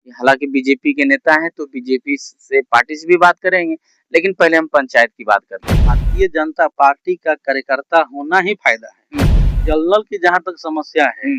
हालांकि बीजेपी के नेता हैं तो बीजेपी से पार्टी से भी बात करेंगे, लेकिन पहले हम पंचायत की बात करते हैं। भारतीय जनता पार्टी का कार्यकर्ता होना ही फायदा है। जल नल की जहाँ तक समस्या है,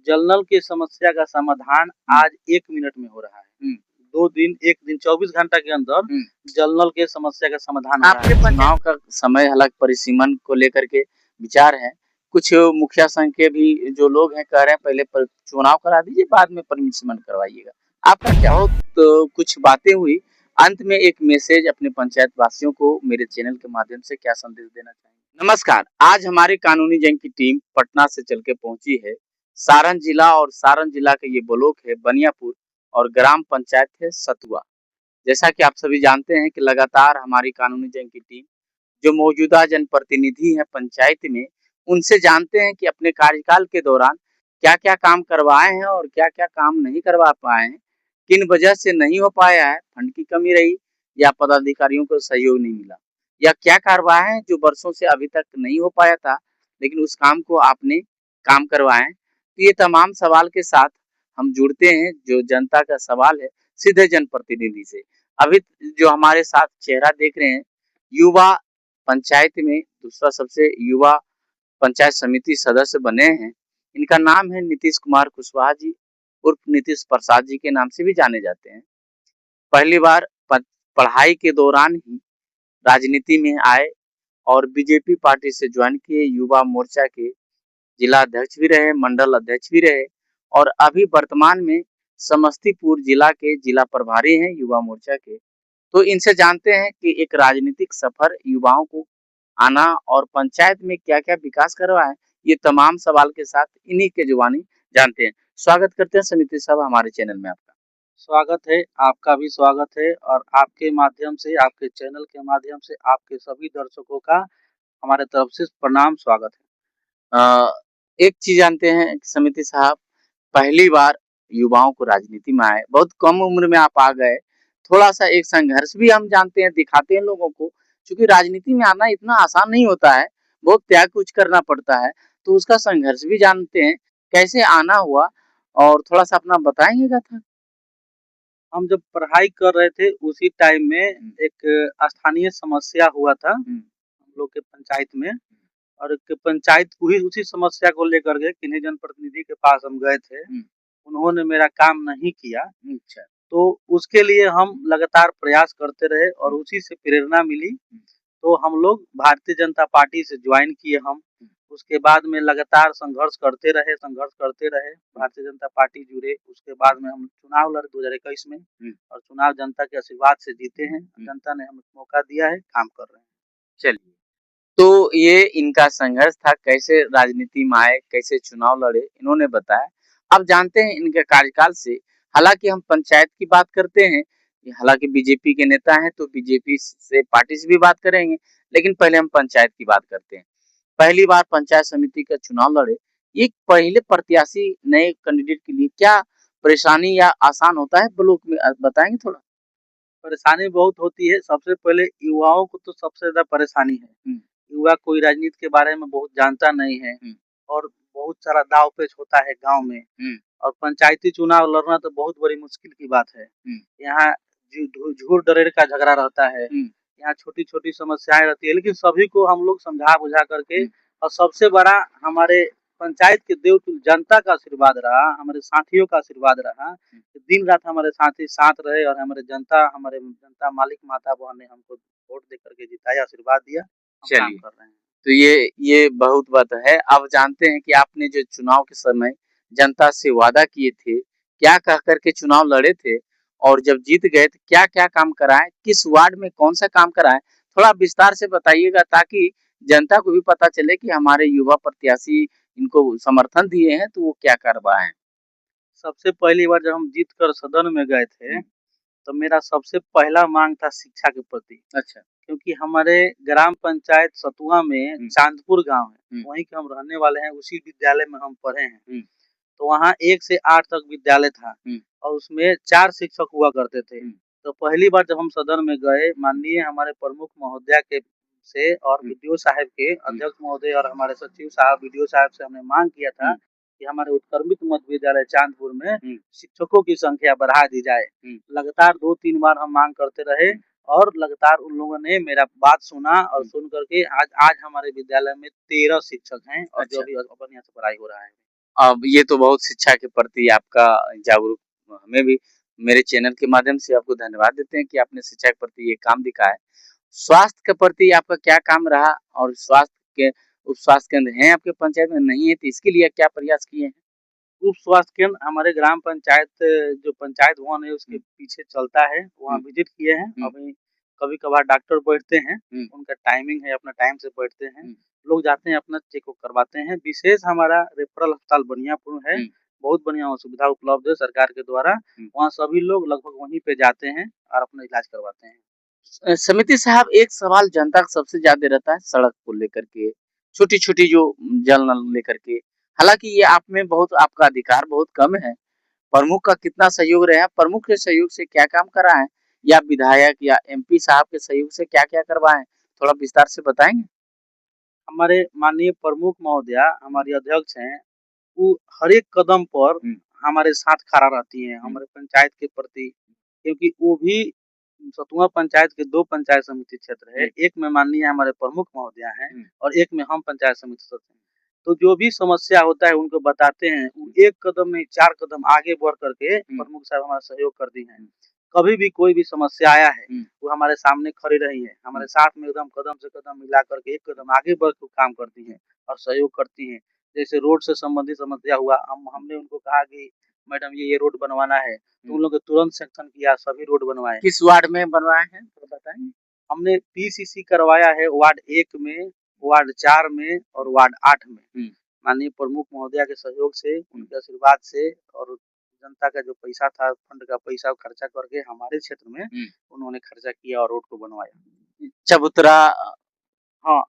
जल नल की समस्या का समाधान आज 1 मिनट में हो रहा है। 2 दिन, 1 दिन, 24 घंटा के अंदर जल नल के समस्या का समाधान हो रहा है। चुनाव का समय हालांकि परिसीमन को लेकर के विचार है। कुछ मुखिया संघ के भी जो लोग हैं कह रहे हैं पहले चुनाव करा दीजिए, बाद में परिसीमन करवाइएगा। आपका क्या हो? तो कुछ बातें हुई, अंत में एक मैसेज अपने पंचायत वासियों को मेरे चैनल के माध्यम से क्या संदेश देना चाहेंगे? नमस्कार, आज हमारी कानूनी जंग की टीम पटना से चल के पहुंची है सारण जिला, और सारण जिला का ये ब्लॉक है बनियापुर और ग्राम पंचायत है सतुआ। जैसा कि आप सभी जानते हैं कि लगातार हमारी कानूनी जंग की टीम जो मौजूदा जनप्रतिनिधि हैं पंचायत में, उनसे जानते हैं कि अपने कार्यकाल के दौरान क्या क्या काम करवाए हैं और क्या क्या काम नहीं करवा पाए हैं, किन वजह से नहीं हो पाया है, फंड की कमी रही या पदाधिकारियों को सहयोग नहीं मिला, या क्या करवाए हैं जो वर्षों से अभी तक नहीं हो पाया था लेकिन उस काम को आपने काम करवाए। तो ये तमाम सवाल के साथ हम जुड़ते हैं, जो जनता का सवाल है सीधे जनप्रतिनिधि से। अभी जो हमारे साथ चेहरा देख रहे हैं, युवा पंचायत में दूसरा सबसे युवा पंचायत समिति सदस्य बने हैं। इनका नाम है नीतीश कुमार कुशवाहा जी, उर्फ नीतीश प्रसाद जी के नाम से भी जाने जाते हैं। पहली बार पढ़ाई के दौरान ही राजनीति में आए और बीजेपी पार्टी से ज्वाइन किए। युवा मोर्चा के जिला अध्यक्ष भी रहे, मंडल अध्यक्ष भी रहे, और अभी वर्तमान में समस्तीपुर जिला के जिला प्रभारी हैं युवा मोर्चा के। तो इनसे जानते हैं कि एक राजनीतिक सफर युवाओं को आना और पंचायत में क्या क्या विकास करवाए, ये तमाम सवाल के साथ इन्हीं के जुबानी जानते हैं। स्वागत करते हैं समिति साहब हमारे चैनल में आपका। स्वागत है, आपका भी स्वागत है, और आपके माध्यम से, आपके चैनल के माध्यम से आपके सभी दर्शकों का हमारे तरफ से प्रणाम, स्वागत है। एक चीज जानते हैं समिति साहब, पहली बार युवाओं को राजनीति में आए, बहुत कम उम्र में आप आ गए। थोड़ा सा एक संघर्ष भी हम जानते हैं, दिखाते हैं लोगों को, क्योंकि राजनीति में आना इतना आसान नहीं होता है, बहुत त्याग कुछ करना पड़ता है, तो उसका संघर्ष भी जानते हैं, कैसे आना हुआ और थोड़ा सा अपना बताएंगे था। हम जब पढ़ाई कर रहे थे उसी टाइम में एक स्थानीय समस्या हुआ था हम लोग के पंचायत में, और पंचायत पूरी उसी समस्या को लेकर के किन्हीं जनप्रतिनिधि के पास हम गए थे। उन्होंने मेरा काम नहीं किया। अच्छा, तो उसके लिए हम लगातार प्रयास करते रहे और उसी से प्रेरणा मिली, तो हम लोग भारतीय जनता पार्टी से ज्वाइन किए हम। उसके बाद में लगातार संघर्ष करते रहे, भारतीय जनता पार्टी जुड़े। उसके बाद में हम चुनाव लड़े 2021 में, और चुनाव जनता के आशीर्वाद से जीते हैं। जनता ने हमें मौका दिया है, काम कर रहे हैं। चलिए, तो ये इनका संघर्ष था, कैसे राजनीति में आए, कैसे चुनाव लड़े, इन्होंने बताया। अब जानते हैं इनके कार्यकाल से, हालांकि हम पंचायत की बात करते हैं, हालांकि बीजेपी के नेता हैं तो बीजेपी से पार्टी से भी बात करेंगे, लेकिन पहले हम पंचायत की बात करते हैं। पहली बार पंचायत समिति का चुनाव लड़े, एक पहले प्रत्याशी नए कैंडिडेट के लिए क्या परेशानी या आसान होता है ब्लॉक में, बताएंगे थोड़ा? परेशानी बहुत होती है। सबसे पहले युवाओं को तो सबसे ज्यादा परेशानी है। युवा कोई राजनीति के बारे में बहुत जानता नहीं है, और बहुत सारा दाव पेच होता है गांव में, और पंचायती चुनाव लड़ना तो बहुत बड़ी मुश्किल की बात है। यहाँ झूठ डरेर का झगड़ा रहता है, यहाँ छोटी छोटी समस्याएं रहती है, लेकिन सभी को हम लोग समझा बुझा करके, और सबसे बड़ा हमारे पंचायत के देवतुल्य जनता का आशीर्वाद रहा, हमारे साथियों का आशीर्वाद रहा। दिन रात हमारे साथी साथ रहे, और हमारे जनता मालिक माता बहन ने हमको वोट दे करके जिताया, आशीर्वाद दिया। चलिए, कर रहे हैं तो ये बहुत बात है। अब जानते हैं कि आपने जो चुनाव के समय जनता से वादा किए थे, क्या कह करके चुनाव लड़े थे, और जब जीत गए तो क्या क्या काम कराए, किस वार्ड में कौन सा काम कराए, थोड़ा विस्तार से बताइएगा ताकि जनता को भी पता चले कि हमारे युवा प्रत्याशी इनको समर्थन दिए हैं तो वो क्या करवाए। सबसे पहली बार जब हम जीत कर सदन में गए थे, तो मेरा सबसे पहला मांग था शिक्षा के प्रति। अच्छा, क्योंकि हमारे ग्राम पंचायत सतुआ में चांदपुर गांव है, वहीं के हम रहने वाले हैं, उसी विद्यालय में हम पढ़े हैं। तो वहाँ 1 से 8 तक विद्यालय था, और उसमें 4 शिक्षक हुआ करते थे। तो पहली बार जब हम सदन में गए, माननीय हमारे प्रमुख महोदया के से और बीडीओ साहब के, अध्यक्ष महोदय और हमारे सचिव साहब बीडीओ साहब से हमने मांग किया था कि हमारे उत्क्रमित मध्य विद्यालय चांदपुर में शिक्षकों की संख्या बढ़ा दी जाए। लगातार 2-3 बार हम मांग करते रहे और लगातार उन लोगों ने मेरा बात सुना और सुन करके आज हमारे विद्यालय में 13 शिक्षक हैं और जो भी बढ़िया से पढ़ाई हो रहा है। अब ये तो बहुत शिक्षा के प्रति आपका जागरूक, हमें भी मेरे चैनल के माध्यम से आपको धन्यवाद देते हैं कि आपने शिक्षा के प्रति ये काम दिखाया। स्वास्थ्य के प्रति आपका क्या काम रहा और स्वास्थ्य के उप स्वास्थ्य केंद्र हैं आपके पंचायत में, नहीं है तो इसके लिए क्या प्रयास किए हैं? उप स्वास्थ्य केंद्र हमारे ग्राम पंचायत जो पंचायत भवन है उसके पीछे चलता है, वहाँ विजिट किए हैं। अभी कभी-कभार डॉक्टर बैठते हैं, उनका टाइमिंग है, अपना टाइम से बैठते हैं। लोग जाते हैं अपना चेकअप करवाते हैं। विशेष हमारा रेफरल अस्पताल बनियापुर है, बहुत बढ़िया सुविधा उपलब्ध है सरकार के द्वारा। वहाँ सभी लोग लगभग वहीं पे जाते हैं और अपना इलाज करवाते हैं। समिति साहब, एक सवाल जनता का सबसे ज्यादा रहता है सड़क को लेकर के, छोटी-छोटी जो जल नल लेकर के। हालांकि ये आप में बहुत, आपका अधिकार बहुत कम है। प्रमुख का कितना सहयोग रहा? प्रमुख के सहयोग से क्या काम करा है, या विधायक या एमपी साहब के सहयोग से क्या-क्या करवाए हैं? थोड़ा विस्तार से बताएंगे? हमारे माननीय प्रमुख महोदया हमारी अध्यक्ष हैं, वो हर एक कदम पर हमारे साथ खड़ा रहती हैं हमारे पंचायत के प्रति, क्योंकि वो भी सतुआ पंचायत के 2 पंचायत समिति क्षेत्र है। एक में माननीय हमारे प्रमुख महोदया हैं और एक में हम पंचायत समिति सदस्य हैं। तो जो भी समस्या होता है उनको बताते हैं, वो एक कदम नहीं 4 कदम आगे बढ़ करके प्रमुख साहब हमारा सहयोग करती हैं। कभी भी कोई भी समस्या आया है, वो हमारे सामने खड़ी रही है, हमारे साथ में एकदम कदम से कदम मिला करके एक कदम आगे बढ़ के काम करती हैं और सहयोग करती हैं। जैसे रोड से संबंधित समस्या हुआ, हमने उनको कहा कि मैडम ये रोड बनवाना है, तो उन लोगों ने तुरंत सैंक्शन किया, सभी रोड बनवाए। किस वार्ड में बनवाए हैं थोड़ा बताएंगे? हमने पीसीसी करवाया है वार्ड 1 में, वार्ड 4 में और वार्ड 8 में। माननीय प्रमुख महोदया के सहयोग से, उनके आशीर्वाद से और जनता का जो पैसा था, फंड का पैसा खर्चा करके हमारे क्षेत्र में उन्होंने खर्चा किया और रोड को बनवाया। चबूतरा, हाँ,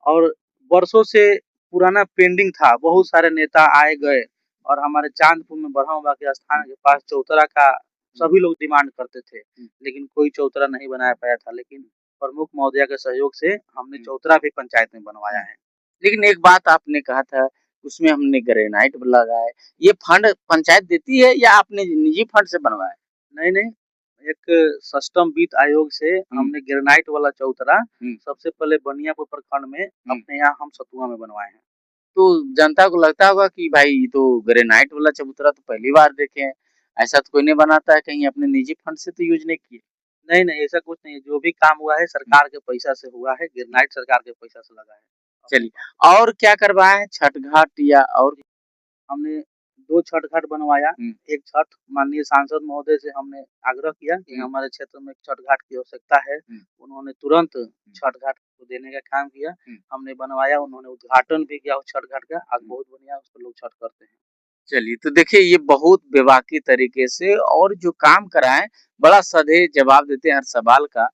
और वर्षों से पुराना पेंडिंग था, बहुत सारे नेता आए गए और हमारे चांदपुर में ब्रह्म के स्थान के पास चौतरा का सभी लोग डिमांड करते थे, लेकिन कोई चौतरा नहीं बनाया पाया था। लेकिन प्रमुख महोदया के सहयोग से हमने चौतरा भी पंचायत में बनवाया है। लेकिन एक बात आपने कहा था, उसमें हमने ग्रेनाइट लगाया, ये फंड पंचायत देती है या आपने निजी फंड से बनवाया? नहीं, एक सिस्टम वित्त आयोग से हमने ग्रेनाइट वाला चौतरा सबसे पहले बनियापुर प्रखंड में अपने यहाँ हम सतुआ में बनवाए हैं। तो जनता को लगता होगा कि भाई ये तो ग्रेनाइट वाला चबूतरा तो पहली बार देखे हैं, ऐसा तो कोई नहीं बनाता है, कहीं अपने निजी फंड से तो यूज नहीं किए? नहीं, ऐसा कुछ नहीं है, जो भी काम हुआ है सरकार के पैसा से हुआ है, ग्रेनाइट सरकार के पैसा से लगा है। चलिए, और क्या करवाए हैं, छठ घाट या और? हमने 2 छठ घाट बनवाया। एक छठ माननीय सांसद महोदय से हमने आग्रह किया कि हमारे क्षेत्र में छठ घाट की आवश्यकता है। उन्होंने तुरंत छठ घाट को देने का काम किया। हमने बनवाया, उन्होंने उद्घाटन भी किया उस छठ घाट का। आज बहुत बढ़िया उस पर लोग छठ करते हैं। चलिए, तो देखिए ये बहुत बेबाकी तरीके से और जो काम कराएं, बड़ा सधे जवाब देते हैं हर सवाल का,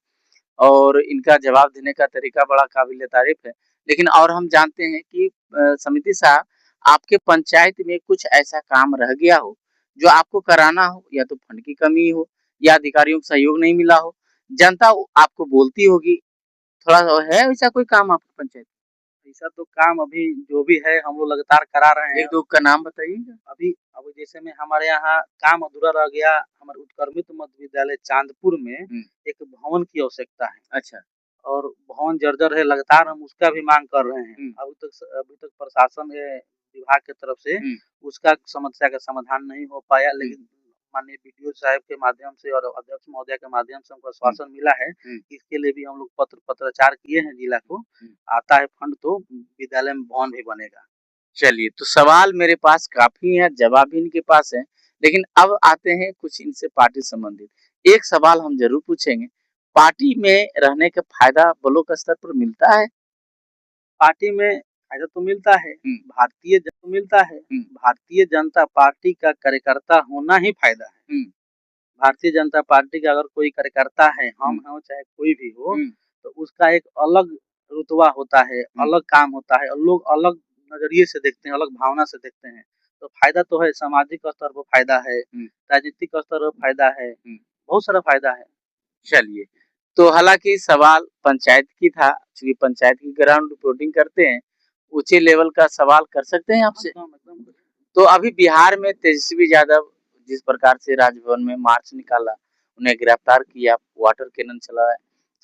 और इनका जवाब देने का तरीका बड़ा काबिल तारीफ है। लेकिन और हम जानते हैं कि समिति साहब, आपके पंचायत में कुछ ऐसा काम रह गया हो जो आपको कराना हो, या तो फंड की कमी हो या अधिकारियों का सहयोग नहीं मिला हो, जनता आपको बोलती होगी, थोड़ा है वैसा कोई काम आपकी पंचायत? ऐसा तो काम अभी जो भी है हम लोग लगातार करा रहे हैं। एक दो का नाम बताइएगा। अभी जैसे में हमारे यहाँ काम अधूरा रह गया, हमारे उत्क्रमित मध्य विद्यालय चांदपुर में एक भवन की आवश्यकता है। अच्छा। और भवन जर्जर है, लगातार हम उसका भी मांग कर रहे हैं। अभी तक प्रशासन विभाग की तरफ से उसका समस्या का समाधान नहीं हो पाया, लेकिन माननीय बीडीओ साहब के माध्यम से और अध्यक्ष महोदया के माध्यम से हमको आश्वासन मिला है। इसके लिए भी हम लोग पत्राचार किए हैं जिला को। आता है फंड तो विद्यालय में भवन भी बनेगा। चलिए, तो सवाल मेरे पास काफी है, जवाब भी इनके पास है, लेकिन अब आते हैं कुछ इनसे पार्टी संबंधित। एक सवाल हम जरूर पूछेंगे, पार्टी में रहने का फायदा ब्लॉक स्तर पर मिलता है? पार्टी में फायदा तो मिलता है, भारतीय जनता पार्टी का कार्यकर्ता होना ही फायदा है। भारतीय जनता पार्टी का अगर कोई कार्यकर्ता है, हम हो चाहे कोई भी हो, तो उसका एक अलग रुतबा होता है, अलग काम होता है और लोग अलग नजरिए से देखते हैं, अलग भावना से देखते हैं। तो फायदा तो है, सामाजिक स्तर पर फायदा है, राजनीतिक स्तर पर फायदा है, बहुत सारा फायदा है। चलिए, तो हालांकि सवाल पंचायत की था, क्योंकि पंचायत की ग्राउंड रिपोर्टिंग करते हैं, ऊंचे लेवल का सवाल कर सकते हैं आपसे? तो अभी बिहार में तेजस्वी यादव जिस प्रकार से राजभवन में मार्च निकाला, उन्हें गिरफ्तार किया, वाटर कैनन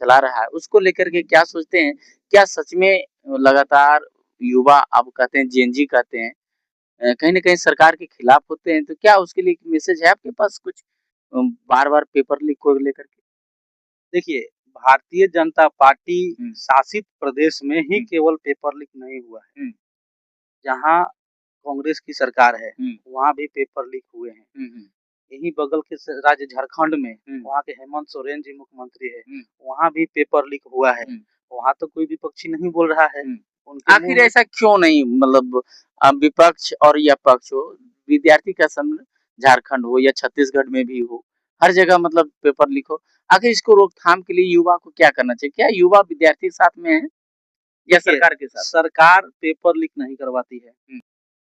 चला रहा है, उसको लेकर के क्या सोचते हैं? क्या सच में लगातार युवा अब कहते हैं जेन ज़ी कहते हैं कहीं न कहीं सरकार के खिलाफ होते हैं, तो क्या उसके लिए मैसेज है आपके पास कुछ बार-बार पेपर लीक को लेकर के? देखिए, भारतीय जनता पार्टी हुँ, शासित प्रदेश में ही हुँ, केवल पेपर लीक नहीं हुआ है। हुँ, जहाँ कांग्रेस की सरकार है, हुँ, वहाँ भी पेपर लीक हुए हैं। हुँ, हुँ, यहीं बगल के राज्य झारखंड में हुँ, वहाँ के हेमंत सोरेन जी मुख्यमंत्री है, हुँ, वहाँ भी पेपर लीक हुआ है। हुँ, वहाँ तो कोई विपक्षी नहीं बोल रहा है। हुँ। उनके आखिर मुँह में ऐसा क्यों नहीं मतलब विपक्ष और या पक्ष हो, विद्यार्थी का संघ झारखंड हो या छत्तीसगढ़ में भी हो, हर जगह मतलब पेपर लीक हो। आखिर इसको रोकथाम के लिए युवा को क्या करना चाहिए? क्या युवा विद्यार्थी के साथ में है या देखिए, सरकार के साथ? सरकार पेपर लीक नहीं करवाती है, हुँ,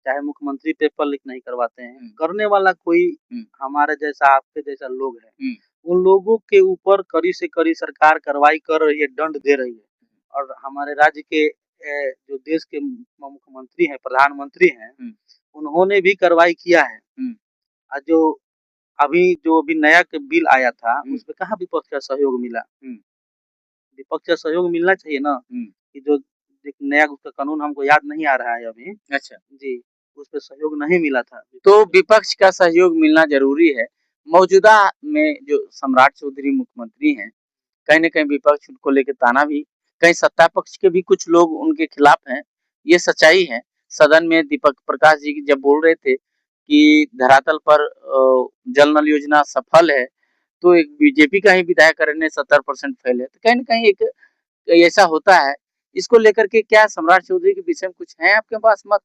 चाहे मुख्यमंत्री पेपर लीक नहीं करवाते हैं। हुँ, करने वाला कोई हुँ, हमारे जैसा, आपके जैसा लोग है। हुँ, उन लोगों के ऊपर कड़ी से कड़ी सरकार कार्रवाई कर रही है, दंड दे रही है। और हमारे राज्य के जो देश के मुख्यमंत्री हैं, प्रधानमंत्री हैं, हुँ, उन्होंने भी कार्रवाई किया है। हुँ, जो अभी नया क बिल आया था, हुँ, उसमें कहाँ विपक्ष का सहयोग मिला? हुँ, विपक्ष का सहयोग मिलना चाहिए ना, हुँ। कि जो एक नया उसका कानून हमको याद नहीं आ रहा है अभी। अच्छा। जी, उसपे सहयोग नहीं मिला था तो विपक्ष का। विपक्ष का सहयोग मिलना ज़रूरी है। मौजूदा में जो सम्राट चौधरी मुख्यमंत्री हैं, कहीं न कहीं विपक्ष उनको लेके ताना भी कहीं सत्ता पक्ष के भी कुछ लोग उनके खिलाफ हैं, ये सच्चाई है। सदन में दीपक प्रकाश जी जब बोल रहे थे कि धरातल पर जल नल योजना सफल है, तो एक बीजेपी का ही विधायक कहने 70% फेल है। तो कहीं न कहीं एक ऐसा होता है। इसको लेकर के क्या सम्राट चौधरी के विषय में कुछ है आपके पास मत?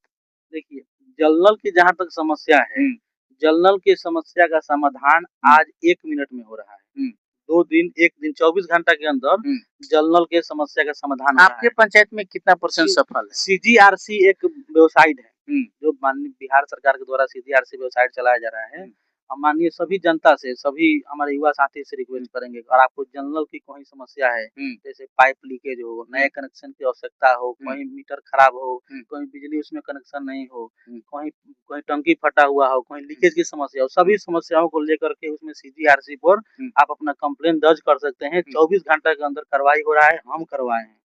देखिए, जल नल की जहाँ तक समस्या है, हुँ, जल नल की समस्या का समाधान हुँ, आज 1 मिनट में हो रहा है। हुँ, 2 दिन, 1 दिन 24 घंटा के अंदर हुँ। जल नल के समस्या का समाधान हो रहा आपके है। पंचायत में कितना परसेंट सी सफल है? सीजीआरसी एक वेबसाइट है, हुँ, जो माननीय बिहार सरकार के द्वारा सीजीआरसी वेबसाइट चलाया जा रहा है। हुँ, हम माननीय सभी जनता से, सभी हमारे युवा साथी से हुँ, रिक्वेस्ट करेंगे, और आपको जल नल की कोई समस्या है, हुँ, जैसे पाइप लीकेज हो, हुँ, नए कनेक्शन की आवश्यकता हो, हुँ, कहीं मीटर खराब हो, हुँ, कहीं बिजली उसमें कनेक्शन नहीं हो, हुँ, कहीं कहीं टंकी फटा हुआ हो, कहीं लीकेज की समस्या हो, हुँ, सभी समस्याओं को लेकर के उसमें सीजीआरसी पर हुँ, आप अपना कंप्लेंट दर्ज कर सकते हैं। हुँ। 24 घंटे के अंदर कार्रवाई हो रहा है, हम करवाए हैं।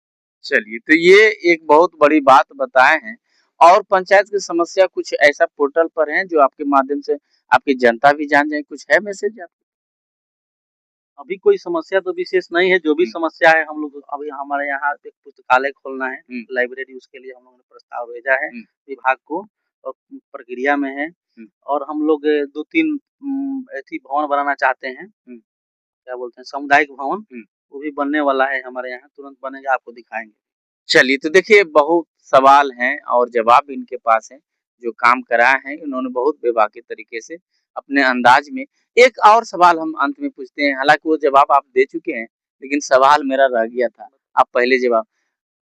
चलिए, तो ये एक बहुत बड़ी बात बताए हैं और पंचायत की समस्या कुछ ऐसा पोर्टल पर है जो आपके माध्यम से आपकी जनता भी जान जाए, कुछ है मैसेज आप अभी कोई समस्या तो विशेष नहीं है, जो भी हुँ, समस्या है हम लोग अभी हमारे यहाँ एक पुस्तकालय खोलना है, हुँ, लाइब्रेरी, उसके लिए हम लोगों ने प्रस्ताव भेजा है हुँ, विभाग को, और प्रक्रिया में है। हुँ, और हम लोग 2-3 ऐसी भवन बनाना चाहते हैं, हुँ, क्या बोलते हैं, सामुदायिक भवन, हुँ। वो भी बनने वाला है हमारे यहाँ, तुरंत बनेगा, आपको दिखाएँगे। चलिए, तो देखिए बहुत सवाल हैं और जवाब भी इनके पास हैं, जो काम कराए हैं इन्होंने बहुत बेबाकी तरीके से अपने अंदाज में। एक और सवाल हम अंत में पूछते हैं, हालाँकि वो जवाब आप दे चुके हैं, लेकिन सवाल मेरा रह गया था, आप पहले जवाब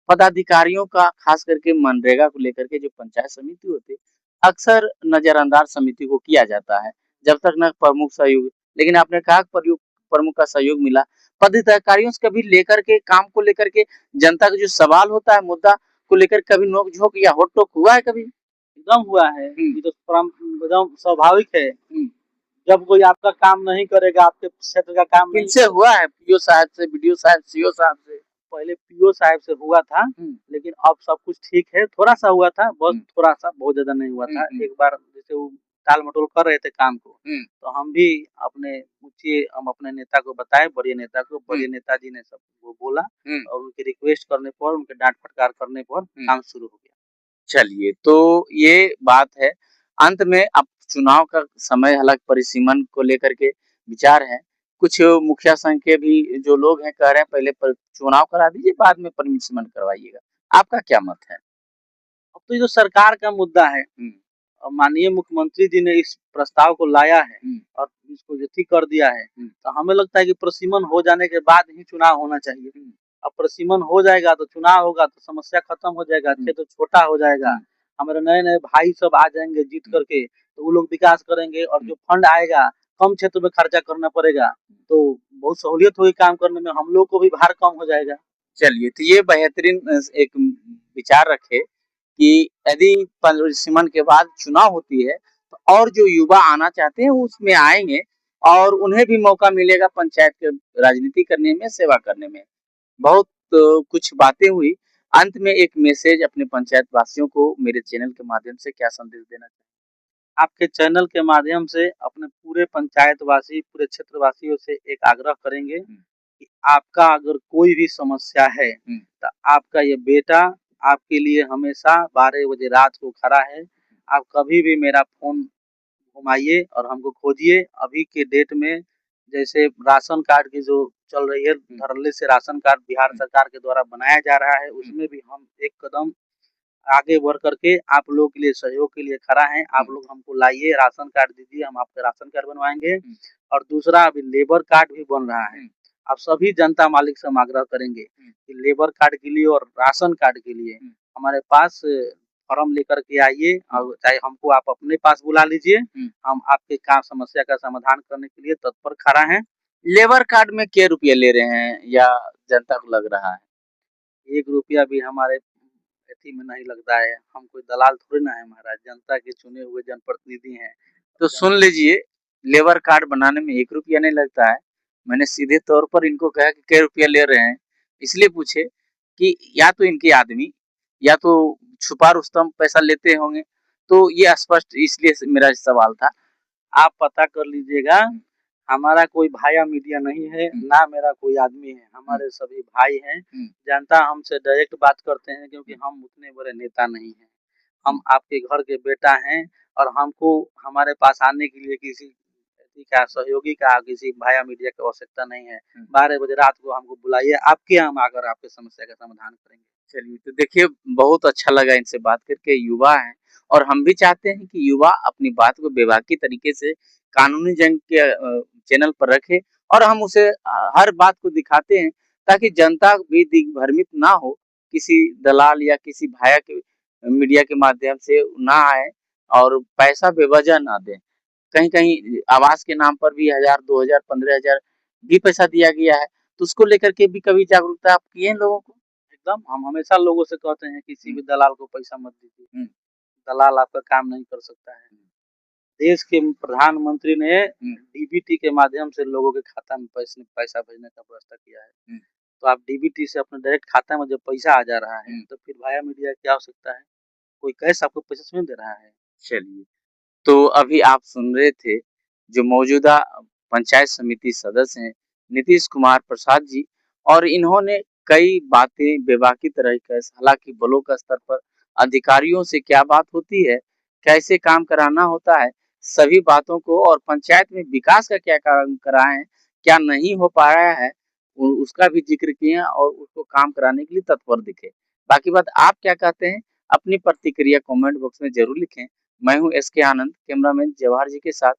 पदाधिकारियों का खास करके मनरेगा को लेकर के जो पंचायत समिति होती है, अक्सर नज़रअंदाज समिति को किया जाता है, जब तक न प्रमुख सहयोग लेकिन आपने कहा प्रमुख का सहयोग मिला। पदाधिकारियों से कभी लेकर के काम को लेकर के जनता का जो सवाल होता है, मुद्दा को लेकर कभी नोक-झोंक या होट-टोक हुआ है कभी? एकदम हुआ है, हुँ, ये तो एकदम स्वाभाविक है। हुँ। जब कोई आपका काम नहीं करेगा, आपके क्षेत्र का काम नहीं किनसे करेगा। हुआ है? पीओ साहब से, बीडीओ साहब, सीओ साहब से? पहले पीओ साहब से हुआ था, हुँ, लेकिन अब सब कुछ ठीक है। थोड़ा-सा हुआ था, बस हुँ, थोड़ा-सा, बहुत ज़्यादा नहीं हुआ हुँ, था। हुँ, एक बार जैसे वो टाल-मटोल कर रहे थे काम को, हुँ, तो हम भी हम अपने नेता को बताए, बड़े नेता को, हुँ, बड़े नेताजी ने सब वो बोला, हुँ, और उनकी रिक्वेस्ट करने पर, उनके डाँट-फटकार करने पर हुँ। काम शुरू हो गया। चलिए, तो ये बात है। अंत में अब चुनाव का समय हालाँकि परिसीमन को लेकर के विचार है। कुछ मुखिया संघ के भी जो लोग हैं कह रहे हैं पहले पर चुनाव करा दीजिए बाद में परिसीमन करवाइएगा। आपका क्या मत है? अब तो ये जो सरकार का मुद्दा है, हुँ, माननीय मुख्यमंत्री जी ने इस प्रस्ताव को लाया है हुँ, और इसको यथी कर दिया है, हुँ, तो हमें लगता है कि प्रसीमन हो जाने के बाद ही चुनाव होना चाहिए। हुँ, अब प्रसीमन हो जाएगा तो चुनाव होगा, तो समस्या खत्म हो जाएगा, हुँ, क्षेत्र छोटा हो जाएगा। हुँ, हमारे नए-नए भाई सब आ जाएँगे जीत हुँ, करके, तो वो लोग विकास करेंगे, और हुँ, जो फंड आएगा, कम क्षेत्र में खर्चा करना पड़ेगा, तो बहुत सहूलियत होगी काम करने में, हम लोग को भी भार कम हो जाएगा। चलिए, तो ये बेहतरीन एक विचार रखे कि यदि परिसीमन के बाद चुनाव होती है तो और जो युवा आना चाहते हैं उसमें आएंगे और उन्हें भी मौका मिलेगा पंचायत के राजनीति करने में, सेवा करने में। बहुत कुछ बातें हुई। अंत में एक मैसेज अपने पंचायत वासियों को मेरे चैनल के माध्यम से क्या संदेश देना चाहिए? आपके चैनल के माध्यम से अपने पूरे पंचायतवासी, पूरे क्षेत्रवासियों से एक आग्रह करेंगे कि आपका अगर कोई भी समस्या है, तो आपका ये बेटा आपके लिए हमेशा 12 बजे रात को खड़ा है। आप कभी भी मेरा फ़ोन घुमाइए और हमको खोजिए। अभी के डेट में जैसे राशन कार्ड की जो चल रही है, धड़ल्ले से राशन कार्ड बिहार सरकार के द्वारा बनाया जा रहा है, उसमें भी हम एक कदम आगे बढ़ करके आप लोगों के लिए सहयोग के लिए खड़ा हैं। आप लोग हमको लाइए, राशन कार्ड दीजिए, हम आपका राशन कार्ड बनवाएँगे। और दूसरा अभी लेबर कार्ड भी बन रहा है। आप सभी जनता मालिक से हम आग्रह करेंगे कि लेबर कार्ड के लिए और राशन कार्ड के लिए हमारे पास फॉर्म लेकर के आइए और चाहे हमको आप अपने पास बुला लीजिए। हम आपके काम समस्या का समाधान करने के लिए तत्पर खड़ा हैं। लेबर कार्ड में क्या रुपया ले रहे हैं या जनता को लग रहा है? 1 रुपया भी हमारे एथी में नहीं लगता है। हम कोई दलाल थोड़ी ना है महाराज, जनता के चुने हुए जनप्रतिनिधि हैं। तो सुन लीजिए, लेबर कार्ड बनाने में 1 रुपया नहीं लगता है। मैंने सीधे तौर पर इनको कहा कि क्या रुपया ले रहे हैं, इसलिए पूछे कि या तो इनके आदमी या तो छुपा रुस्तम पैसा लेते होंगे, तो ये स्पष्ट इसलिए मेरा सवाल था। आप पता कर लीजिएगा, हमारा कोई भाया मीडिया नहीं है, ना मेरा कोई आदमी है, हमारे सभी भाई हैं। जनता हमसे डायरेक्ट बात करते हैं क्योंकि हम उतने बड़े नेता नहीं हैं। हम आपके घर के बेटा हैं और हमको हमारे पास आने के लिए किसी का सहयोगी का, किसी भाया मीडिया की आवश्यकता नहीं है। 12 बजे रात को हमको बुलाइए, आपके यहाँ हम आकर आपकी समस्या का समाधान करेंगे। चलिए, तो देखिए बहुत अच्छा लगा इनसे बात करके। युवा हैं और हम भी चाहते हैं कि युवा अपनी बात को बेबाकी तरीके से कानूनी जंग के चैनल पर रखे और हम उसे हर बात को दिखाते हैं ताकि जनता भी दिग्भ्रमित ना हो, किसी दलाल या किसी भाया के मीडिया के माध्यम से ना आए और पैसा बेवजह ना दें। कहीं-कहीं आवास के नाम पर भी 1000, 2000, 15000 भी पैसा दिया गया है, तो उसको लेकर के भी कभी जागरूकता आप किए हैं लोगों को? एकदम हम हमेशा लोगों से कहते हैं किसी भी दलाल को पैसा मत दीजिए। दलाल आपका काम नहीं कर सकता है। देश के प्रधानमंत्री ने डीबीटी के माध्यम से लोगों के खाता में पैसा भेजने का व्यवस्था किया है। तो आप डीबीटी से अपने डायरेक्ट खाता में जब पैसा आ जा रहा है, तो फिर भाया मीडिया की क्या आवश्यकता है? कोई कैश आपको पैसा थोड़ी दे रहा है। चलिए, तो अभी आप सुन रहे थे जो मौजूदा पंचायत समिति सदस्य हैं नीतीश कुमार प्रसाद जी, और इन्होंने कई बातें बेबाकी तरह का, हालांकि ब्लॉक स्तर पर अधिकारियों से क्या बात होती है, कैसे काम कराना होता है, सभी बातों को, और पंचायत में विकास का क्या काम कराए हैं, क्या नहीं हो पाया है, उसका भी जिक्र किए और उसको काम कराने के लिए तत्पर दिखे। बाकी बात आप क्या कहते हैं, अपनी प्रतिक्रिया कमेंट बॉक्स में जरूर लिखें। मैं हूं एस के आनंद, कैमरामैन जवाहर जी के साथ।